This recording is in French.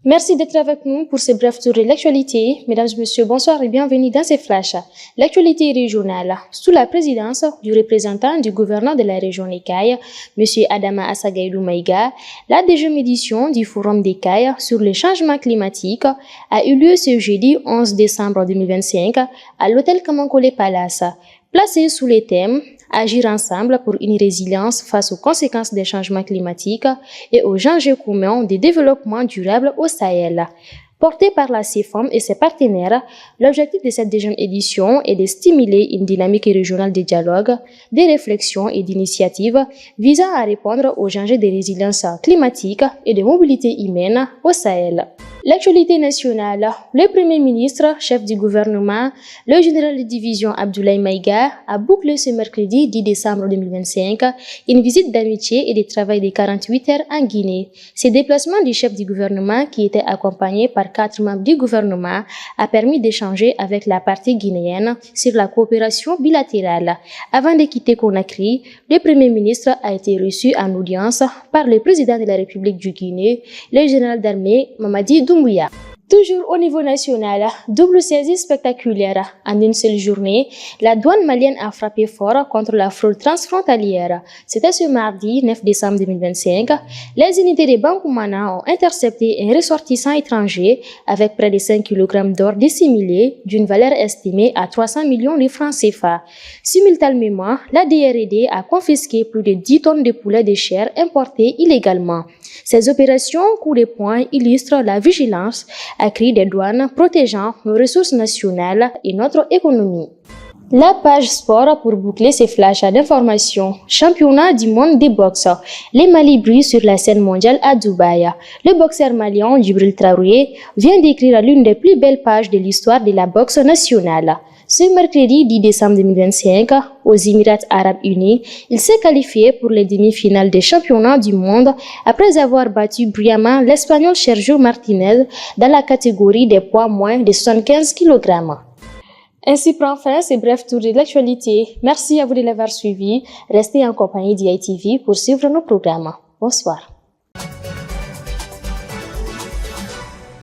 Merci d'être avec nous pour ce bref tour de l'actualité. Mesdames et messieurs, bonsoir et bienvenue dans ces flashs. L'actualité régionale, sous la présidence du représentant du gouverneur de la région des Cayes, M. Adama Assagaïdou Maïga, la 2e édition du Forum des Cayes sur le changement climatique a eu lieu ce jeudi 11 décembre 2025 à l'hôtel Kamankole Palace, placé sous les thèmes Agir ensemble pour une résilience face aux conséquences des changements climatiques et aux enjeux communs de développement durable au Sahel. Porté par la CFOM et ses partenaires, l'objectif de cette 2e édition est de stimuler une dynamique régionale de dialogue, de réflexion et d'initiatives visant à répondre aux enjeux de résilience climatique et de mobilité humaine au Sahel. L'actualité nationale, le Premier ministre, chef du gouvernement, le général de division Abdoulaye Maïga a bouclé ce mercredi 10 décembre 2025 une visite d'amitié et de travail de 48 heures en Guinée. Ce déplacement du chef du gouvernement, qui était accompagné par 4 membres du gouvernement, a permis d'échanger avec la partie guinéenne sur la coopération bilatérale. Avant de quitter Conakry, le Premier ministre a été reçu en audience par le président de la République du Guinée, le général d'armée Mamadi Doumbouya. Toujours au niveau national, double saisie spectaculaire. En une seule journée, la douane malienne a frappé fort contre la fraude transfrontalière. C'était ce mardi 9 décembre 2025. Les unités de Bankoumana ont intercepté un ressortissant étranger avec près de 5 kg d'or dissimulé d'une valeur estimée à 300 millions de francs CFA. Simultanément, la DRD a confisqué plus de 10 tonnes de poulet de chair importées illégalement. Ces opérations coup de poing illustrent la vigilance accrue des douanes protégeant nos ressources nationales et notre économie. La page sport pour boucler ces flashs d'informations. Championnat du monde des boxeurs. Les Mali brillent sur la scène mondiale à Dubaï. Le boxeur malien Djibril Traoré vient d'écrire l'une des plus belles pages de l'histoire de la boxe nationale. Ce mercredi 10 décembre 2025, aux Émirats arabes unis, il s'est qualifié pour les demi-finales des championnats du monde après avoir battu brillamment l'Espagnol Sergio Martinez dans la catégorie des poids moins de 75 kg. Ainsi prend fin ce bref tour de l'actualité. Merci à vous de l'avoir suivi. Restez en compagnie d'ITV pour suivre nos programmes. Bonsoir.